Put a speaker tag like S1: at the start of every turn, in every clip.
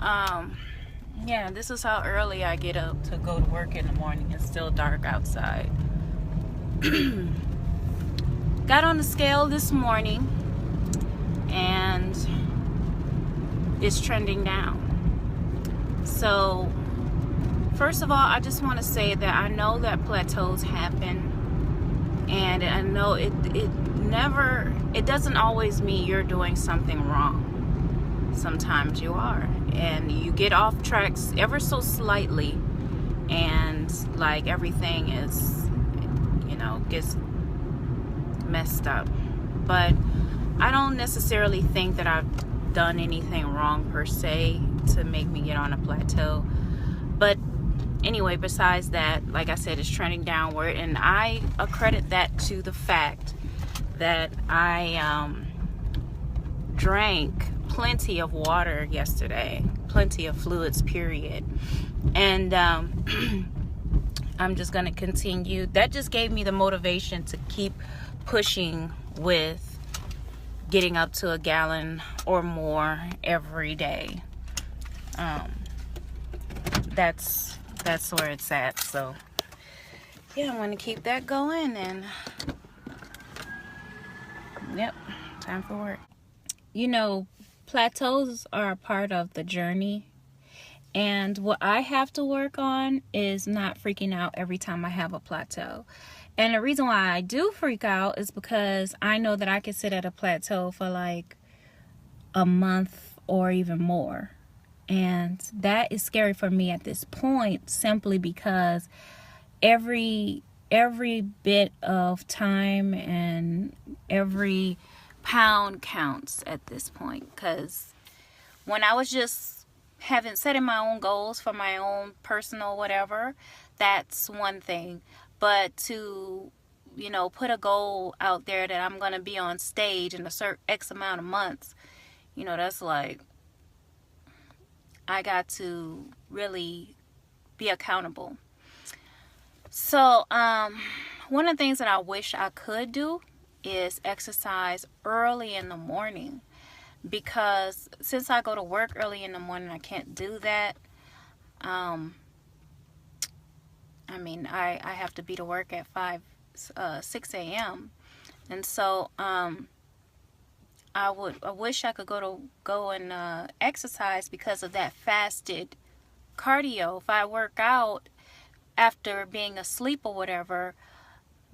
S1: Yeah, this is how early I get up to go to work in the morning. It's still dark outside. Got on the scale this morning and it's trending down. So, first of all, I just want to say that I know that plateaus happen, and I know it doesn't always mean you're doing something wrong. Sometimes you are, and you get off tracks ever so slightly, and like everything is, gets messed up. But I don't necessarily think that I've done anything wrong per se to make me get on a plateau. But anyway, besides that, like I said, it's trending downward, and I accredit that to the fact that I drank plenty of water yesterday, plenty of fluids, period. And I'm just going to continue. That just gave me the motivation to keep pushing with getting up to a gallon or more every day. That's where it's at. So yeah, I'm going to keep that going, and yep, time for work. Plateaus are a part of the journey. And what I have to work on is not freaking out every time I have a plateau. And the reason why I do freak out is because I know that I can sit at a plateau for like a month or even more. And that is scary for me at this point, simply because every bit of time and every pound counts at this point. Because when I was just setting my own goals for my own personal whatever, that's one thing. But to, put a goal out there that I'm going to be on stage in a certain X amount of months, that's like, I got to really be accountable. So, one of the things that I wish I could do is exercise early in the morning. Because since I go to work early in the morning, I can't do that. I have to be to work at 6 a.m. And so I wish I could go and exercise because of that fasted cardio. If I work out after being asleep or whatever,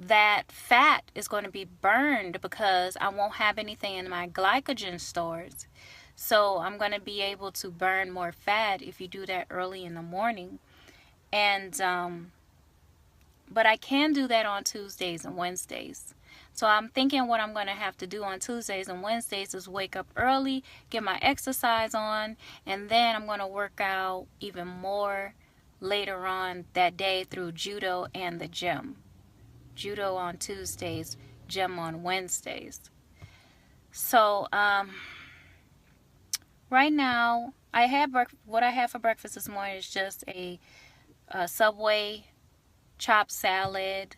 S1: that fat is going to be burned because I won't have anything in my glycogen stores. So I'm going to be able to burn more fat if you do that early in the morning. And but I can do that on Tuesdays and Wednesdays. So I'm thinking what I'm going to have to do on Tuesdays and Wednesdays is wake up early, get my exercise on, and then I'm going to work out even more later on that day through judo and the gym. Judo on Tuesdays, gym on Wednesdays. So right now what I had for breakfast this morning is just a Subway chopped salad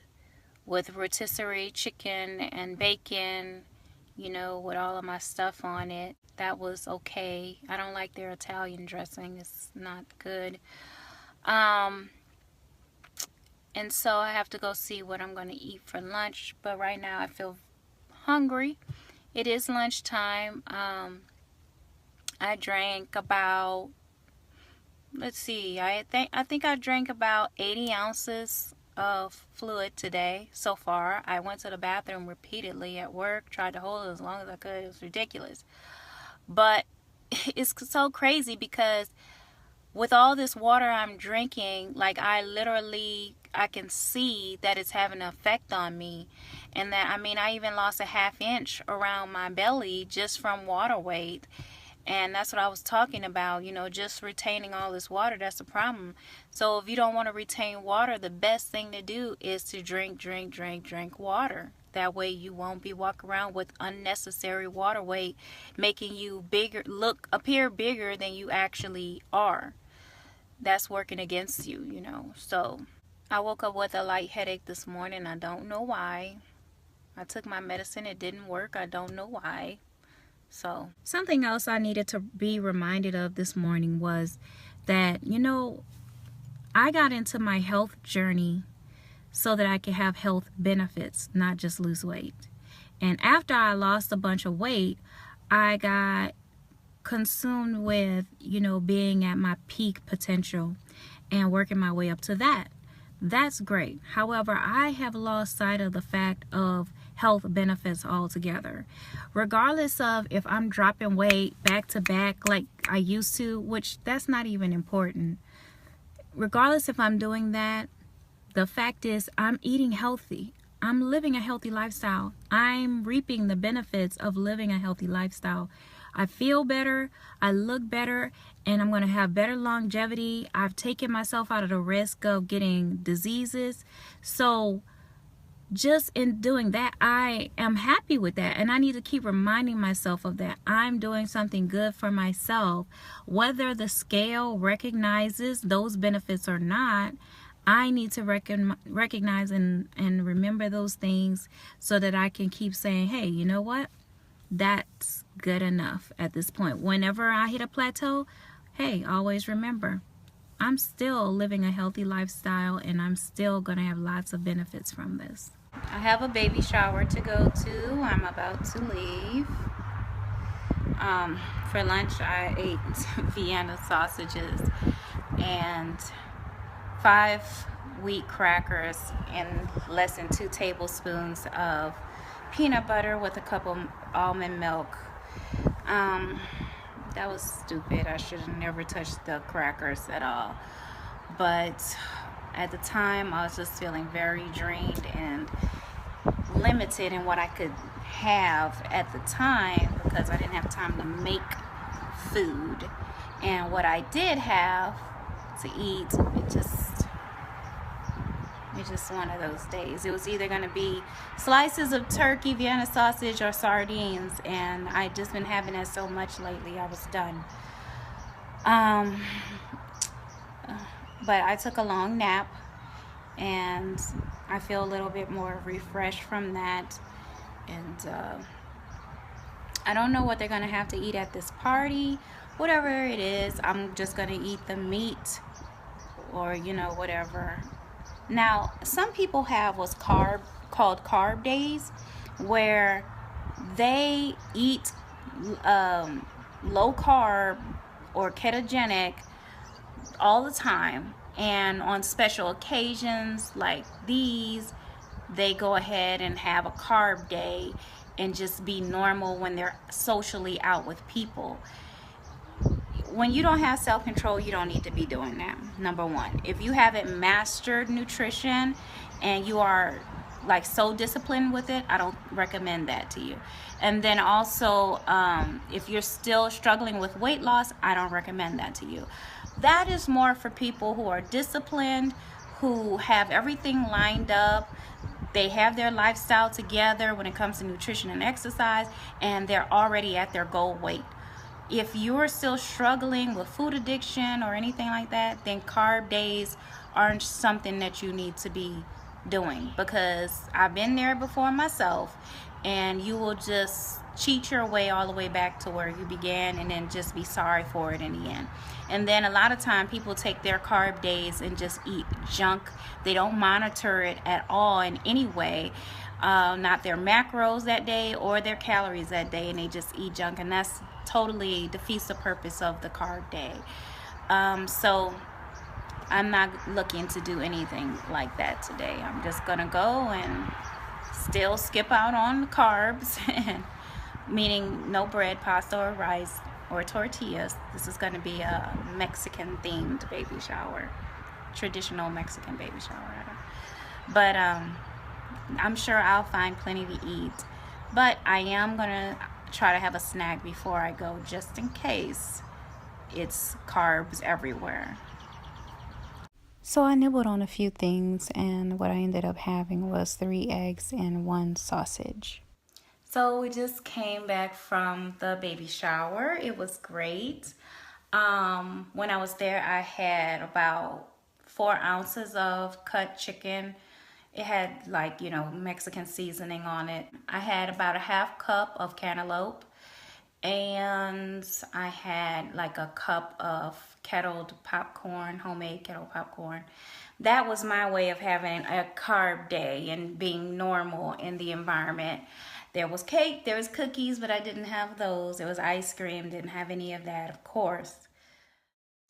S1: with rotisserie chicken and bacon, with all of my stuff on it. That was okay. I don't like their Italian dressing. It's not good. And so I have to go see what I'm going to eat for lunch. But right now I feel hungry. It is lunchtime. I drank about, I think I drank about 80 ounces of fluid today so far. I went to the bathroom repeatedly at work, tried to hold it as long as I could. It was ridiculous. But it's so crazy because with all this water I'm drinking, like I can see that it's having an effect on me. And that, I even lost a ½ inch around my belly just from water weight. And that's what I was talking about, just retaining all this water. That's the problem. So if you don't want to retain water, the best thing to do is to drink water. That way you won't be walking around with unnecessary water weight, making you appear bigger than you actually are. That's working against you, So I woke up with a light headache this morning. I don't know why. I took my medicine. It didn't work. I don't know why. So something else I needed to be reminded of this morning was that, you know, I got into my health journey so that I could have health benefits, not just lose weight. And after I lost a bunch of weight, I got consumed with, you know, being at my peak potential and working my way up to that. That's great. However, I have lost sight of the fact of health benefits altogether. Regardless of if I'm dropping weight back to back like I used to, which that's not even important. Regardless if I'm doing that, the fact is I'm eating healthy. I'm living a healthy lifestyle. I'm reaping the benefits of living a healthy lifestyle. I feel better, I look better, and I'm going to have better longevity. I've taken myself out of the risk of getting diseases. So just in doing that, I am happy with that, and I need to keep reminding myself of that. I'm doing something good for myself. Whether the scale recognizes those benefits or not, I need to recognize and remember those things so that I can keep saying, hey, you know what? That's good enough at this point. Whenever I hit a plateau, hey, always remember, I'm still living a healthy lifestyle and I'm still going to have lots of benefits from this. I have a baby shower to go to. I'm about to leave. For lunch, I ate Vienna sausages and 5 wheat crackers and less than 2 tablespoons of peanut butter with a cup of almond milk. That was stupid. I should have never touched the crackers at all. But at the time, I was just feeling very drained and limited in what I could have at the time because I didn't have time to make food. And what I did have to eat, it's just one of those days. It was either going to be slices of turkey, Vienna sausage, or sardines, and I'd just been having it so much lately, I was done. But I took a long nap, and I feel a little bit more refreshed from that. And I don't know what they're going to have to eat at this party. Whatever it is, I'm just going to eat the meat or, you know, whatever. Now, some people have what's called carb days, where they eat low carb or ketogenic all the time, and on special occasions like these, they go ahead and have a carb day and just be normal when they're socially out with people. When you don't have self-control, you don't need to be doing that, number one. If you haven't mastered nutrition and you are like so disciplined with it, I don't recommend that to you. And then also, if you're still struggling with weight loss, I don't recommend that to you. That is more for people who are disciplined, who have everything lined up. They have their lifestyle together when it comes to nutrition and exercise, and they're already at their goal weight. If you're still struggling with food addiction or anything like that, then carb days aren't something that you need to be doing, because I've been there before myself, and you will just cheat your way all the way back to where you began and then just be sorry for it in the end. And then a lot of time people take their carb days and just eat junk. They don't monitor it at all in any way. Not their macros that day or their calories that day, and they just eat junk, and that's totally defeats the purpose of the carb day. So I'm not looking to do anything like that today. I'm just gonna go and still skip out on the carbs, meaning no bread, pasta, or rice, or tortillas. This is gonna be a Mexican themed baby shower, traditional Mexican baby shower. But I'm sure I'll find plenty to eat. But I am gonna try to have a snack before I go, just in case it's carbs everywhere. So I nibbled on a few things, and what I ended up having was 3 eggs and 1 sausage. So we just came back from the baby shower. It was great. When I was there, I had about 4 ounces of cut chicken. It had, like, you know, Mexican seasoning on it. I had about a 1/2 cup of cantaloupe and I had like a cup of kettled popcorn, homemade kettled popcorn. That was my way of having a carb day and being normal in the environment. There was cake, there was cookies, but I didn't have those. There was ice cream, didn't have any of that, of course.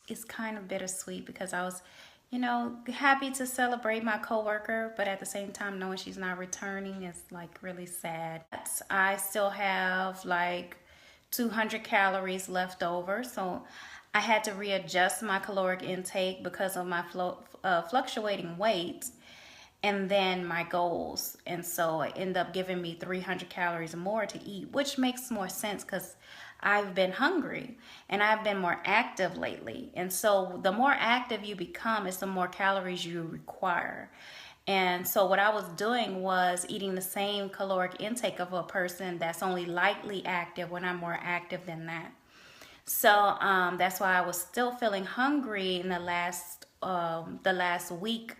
S1: It's kind of bittersweet because I was, you know, happy to celebrate my coworker, but at the same time knowing she's not returning is like really sad. I still have like 200 calories left over, so I had to readjust my caloric intake because of my fluctuating weight and then my goals. And so it ended up giving me 300 calories more to eat, which makes more sense because I've been hungry and I've been more active lately. And so the more active you become is the more calories you require. And so what I was doing was eating the same caloric intake of a person that's only lightly active when I'm more active than that. So that's why I was still feeling hungry in the last week.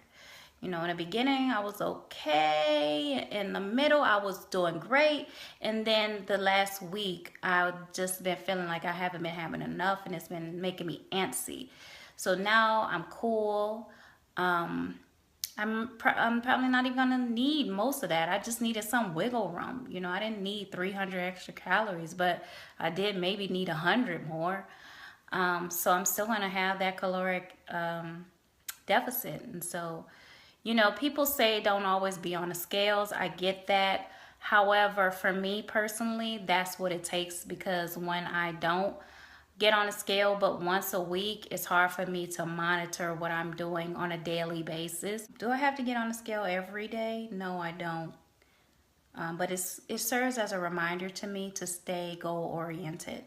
S1: You know, in the beginning, I was okay. In the middle, I was doing great. And then the last week, I've just been feeling like I haven't been having enough, and it's been making me antsy. So now I'm cool. I'm probably not even gonna need most of that. I just needed some wiggle room. You know, I didn't need 300 extra calories, but I did maybe need 100 more. So I'm still gonna have that caloric deficit. And so, you know, people say don't always be on the scales. I get that. However, for me personally, that's what it takes, because when I don't get on a scale but once a week, it's hard for me to monitor what I'm doing on a daily basis. Do I have to get on the scale every day? No, I don't. But it serves as a reminder to me to stay goal-oriented.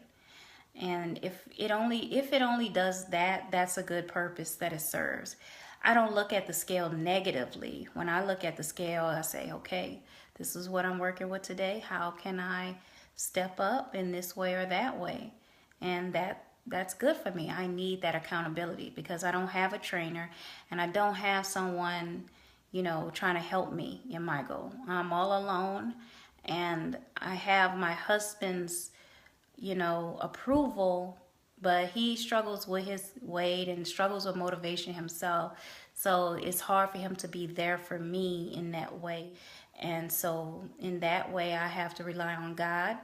S1: And if it only does that, that's a good purpose that it serves. I don't look at the scale negatively. When I look at the scale, I say, okay, this is what I'm working with today. How can I step up in this way or that way? And that's good for me. I need that accountability because I don't have a trainer and I don't have someone, you know, trying to help me in my goal. I'm all alone, and I have my husband's, you know, approval, but he struggles with his weight and struggles with motivation himself. So it's hard for him to be there for me in that way. And so in that way, I have to rely on God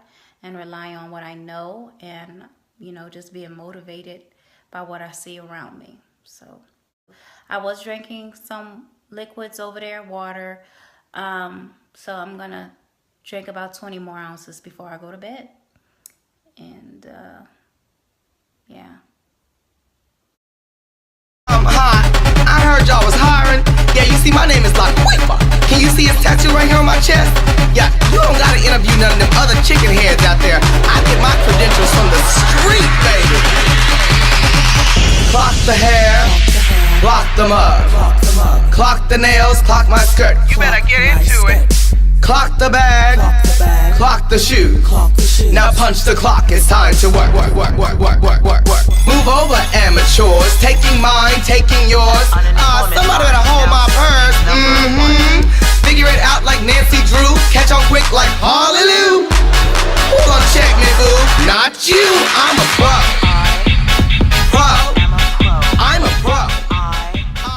S1: and rely on what I know, and, you know, just being motivated by what I see around me. So I was drinking some liquids over there, water. So I'm going to drink about 20 more ounces before I go to bed. And yeah.
S2: I'm hot. I heard y'all was hiring. Yeah, you see my name is like Whipper. Can you see his tattoo right here on my chest? Yeah, you don't gotta interview none of them other chicken heads out there. I get my credentials from the street, baby. Clock the hair, clock the mug, clock the nails, clock my skirt. You better get into it. Clock the bag, clock the shoe. Now punch the clock, it's time to work. Move over, amateurs, taking mine, taking yours. Somebody better hold my purse.